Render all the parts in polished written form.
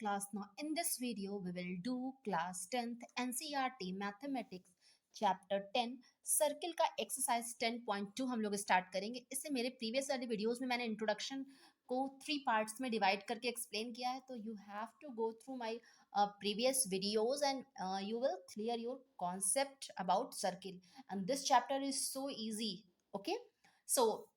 class. Now in this video we will do class 10th NCERT Mathematics chapter 10 circle का exercise 10.2 हम लोग start करेंगे। इससे मेरे प्रीवियस वाले वीडियोस में मैंने इंट्रोडक्शन को 3 पार्ट्स में डिवाइड करके एक्सप्लेन किया है, तो you have to go through my previous videos and you will clear your concept about circle and this chapter is so easy. Okay, so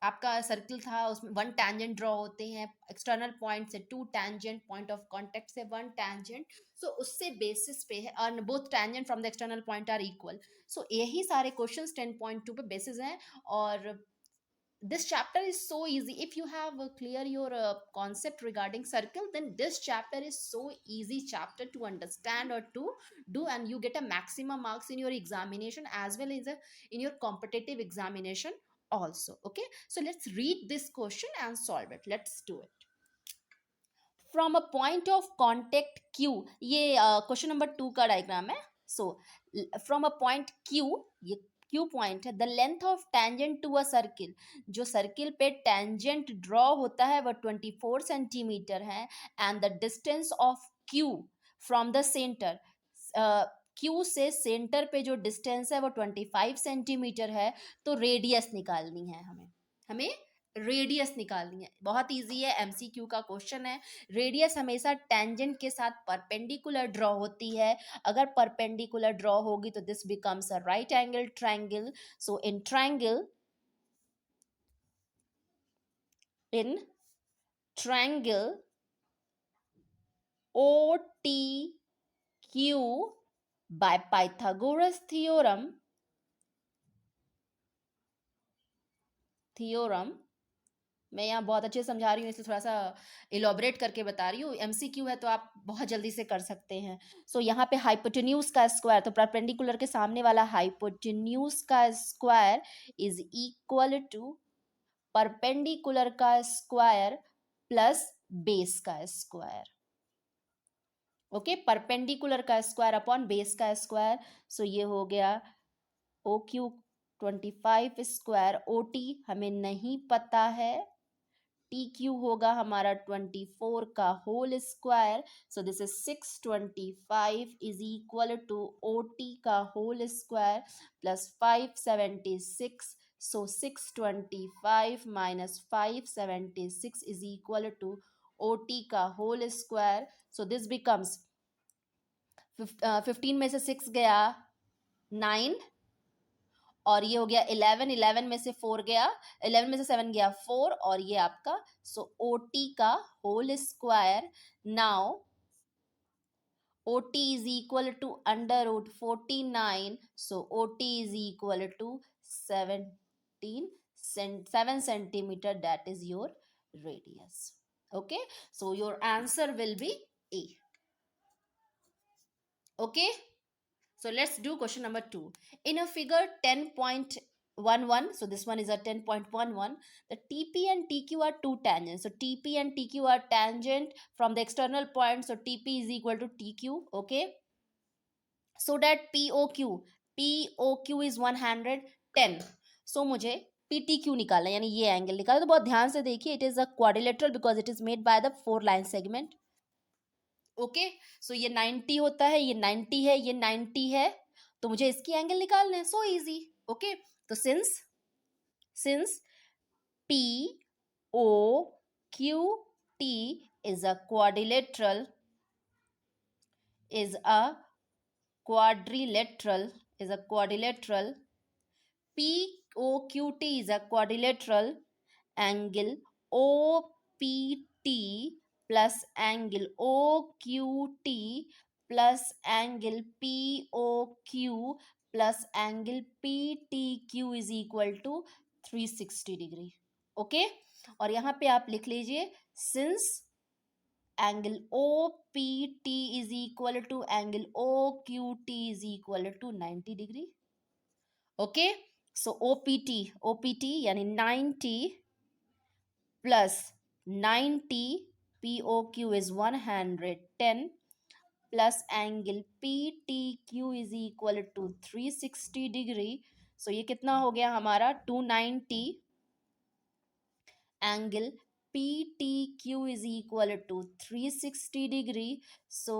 आपका सर्किल था, उसमें 1 टैंजेंट ड्रॉ होते हैं, एक्सटर्नल पॉइंट से 2 टैंजेंट, पॉइंट ऑफ कांटेक्ट से 1 tangent. सो उससे basis पे है और both tangent from the external point are equal. So यही सारे क्वेश्चंस 10.2 पे बेसिस हैं और this chapter is so easy. If you have clear your concept regarding circle, then this chapter is so easy chapter to understand or to do, and you get a maximum marks in your examination as well as in your competitive examination also. Okay, so let's read this question and solve it. Let's do it. From a point of contact q, ये question number 2 का diagram है। So from a point q, ये q point है, the length of tangent to a circle, जो circle पे tangent draw होता है वह 24 सेंटीमीटर है, and the distance of q from the centre, q से सेंटर पे जो डिस्टेंस है वो 25 सेंटीमीटर है। तो रेडियस निकालनी है हमें रेडियस निकालनी है। बहुत इजी है, एमसीक्यू का क्वेश्चन है। रेडियस हमेशा टेंजेंट के साथ परपेंडिकुलर ड्रॉ होती है। अगर परपेंडिकुलर ड्रॉ होगी तो this becomes a right angle triangle. So in triangle OTQ by Pythagoras theorem मैं यहाँ बहुत अच्छे से समझा रही हूँ, इसलिए थोड़ा सा इलॉबरेट करके बता रही हूँ। एमसीक्यू है तो आप बहुत जल्दी से कर सकते हैं। सो यहाँ पे हाइपोटेन्यूज का स्क्वायर, तो परपेंडिकुलर के सामने वाला हाइपोटेन्यूज का square is equal to perpendicular का स्क्वायर प्लस बेस का स्क्वायर। ओके, परपेंडिकुलर का स्क्वायर अपॉन बेस का स्क्वायर। सो ये हो गया OQ 25 स्क्वायर, OT हमें नहीं पता है, TQ होगा हमारा 24 का whole square. So this is 625 is equal to OT का whole square plus 576। So 625 minus 576 is equal to OT का whole square. So this becomes 15 में से 6 गया 9 और ये हो गया 11, 11 में से 4 गया, 11 में से 7 गया 4 और ये आपका सो OT का whole square. Now OT is equal to under root 49, so OT is equal to 7 centimeter, that is your radius. Okay, so your answer will be A. Okay, so let's do question number 2. In a figure 10.11, so this one is a 10.11, the TP and TQ are two tangents. So TP and TQ are tangent from the external point, so TP is equal to TQ. Okay, so that POQ is 110. So मुझे PTQ निकालना, यानी ये angle निकालना। तो बहुत ध्यान से देखिए, it is a quadrilateral because it is made by the 4 line segment. Okay, so ये 90 होता है, ये 90 है, ये 90 है, तो मुझे इसकी एंगल निकालना है। सो इजी। ओके, तो since POQT is a quadrilateral POQT is a quadrilateral, angle OPT plus angle OQT plus angle POQ plus angle PTQ is equal to 360 degree. Okay, और यहाँ पे आप लिख लीजिए since angle OPT is equal to angle OQT is equal to 90 degree. Okay, so OPT यानी 90 plus 90, POQ is 110 plus angle PTQ is equal to 360 degree. So ये कितना हो गया हमारा 290, angle PTQ is equal to 360 degree. So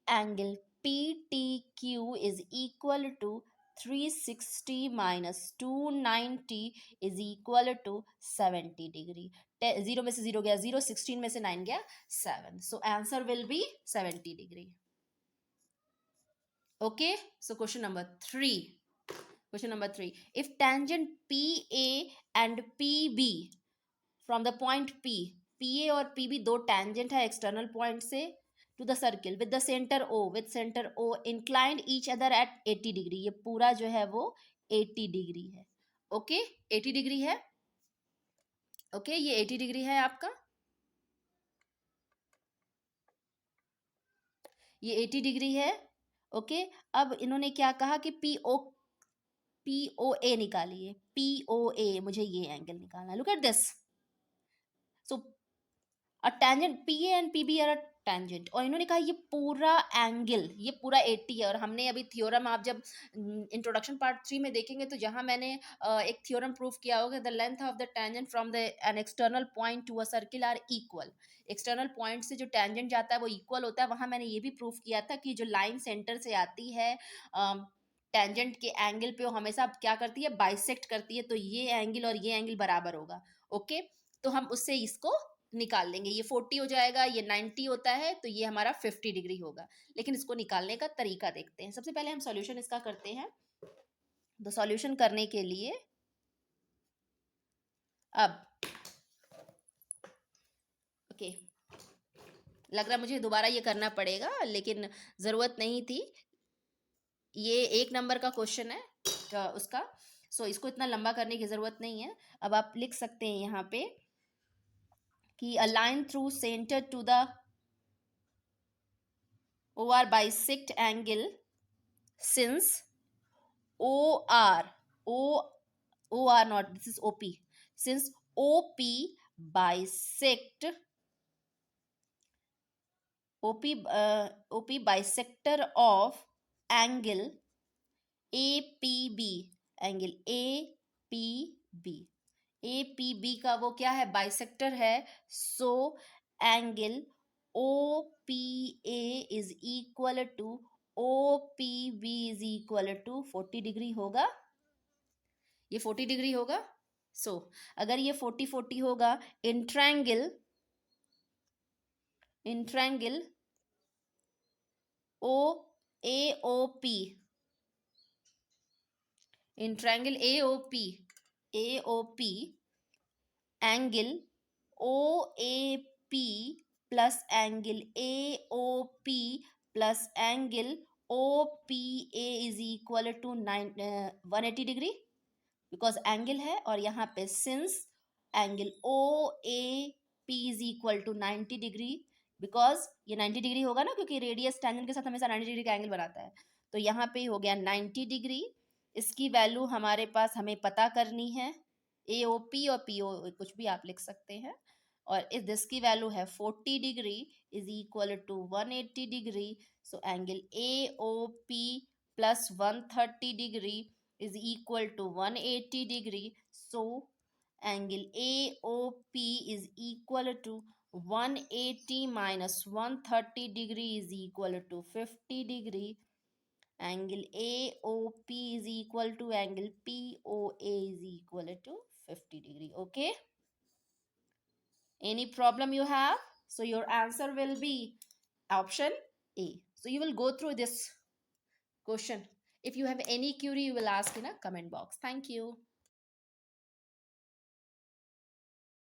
angle PTQ is equal to 360 minus 290 is equal to 70 degree. 0 में से 0 गया 0, 16 में से 9 गया 7. So answer will be 70 degree. Okay, so question number 3. Question number 3. If tangent PA and PB from the point PA और PB दो tangent है external point से to the circle with the center O inclined each other at 80 degree. ये पूरा जो है वो 80 degree है. Okay, 80 degree है. Okay, ये 80 degree है आपका. ये 80 डिग्री है. ओके, अब इन्होंने क्या कहा कि POA निकालिए. POA, मुझे ये एंगल निकालना. Look at this. So a tangent PA and PB are a tangent, और इन्होंने कहा ये पूरा एंगल, ये पूरा 80 है. और हमने अभी थ्योरम, आप जब इंट्रोडक्शन पार्ट 3 में देखेंगे तो जहां मैंने एक थ्योरम प्रूफ किया होगा, the length of the tangent from the an external point to a circle are equal. External point से जो टेंजेंट जाता है वो इक्वल होता है. वहां मैंने ये भी प्रूफ किया था कि जो लाइन सेंटर से आती है टेंजेंट के एंगल पे, वो हमेशा क्या करती है, बाइसेक्ट करती है. तो ये एंगल और ये एंगल बराबर होगा. ओके, तो हम उससे इसको निकाल लेंगे. ये 40 हो जाएगा, ये 90 होता है, तो ये हमारा 50 डिग्री होगा. लेकिन इसको निकालने का तरीका देखते हैं. सबसे पहले हम सॉल्यूशन इसका करते हैं. तो सॉल्यूशन करने के लिए अब ओके, लग रहा मुझे दोबारा ये करना पड़ेगा, लेकिन ज़रूरत नहीं थी. ये 1 नंबर का क्वेश्चन है उसका, सो इसको इतना लंबा करने की ज़रूरत नहीं है. अब आप लिख सकते हैं यहाँ पे कि a line through centre to the OR bisect angle since OR not, this is OP, since OP bisect OP bisector of angle APB, angle APB का वो क्या है, बाइसेक्टर है. So angle OPA is equal to OPB is equal to 40 degree होगा. ये 40 degree होगा. सो अगर ये 40 होगा in triangle AOP, in triangle AOP angle OAP plus angle AOP plus angle OPA is equal to 180 degree. Because angle है, और यहाँ पे since angle OAP is equal to 90 degree, because ये 90 डिग्री होगा ना, क्योंकि रेडियस टेंजेंट के साथ हमेशा 90 डिग्री का एंगल बनाता है. तो यहाँ पे हो गया 90 डिग्री. इसकी वैल्यू हमारे पास हमें पता करनी है. AOP और PO कुछ भी आप लिख सकते हैं. और इस दिस की वैल्यू है 40 degree is equal to 180 degree. So angle AOP plus 130 degree is equal to 180 degree. So angle AOP is equal to 180 minus 130 degree is equal to 50 degree. Angle AOP is equal to angle POA is equal to 50 degree. Okay, any problem you have? So your answer will be option A. So you will go through this question. If you have any query, you will ask in a comment box. Thank you.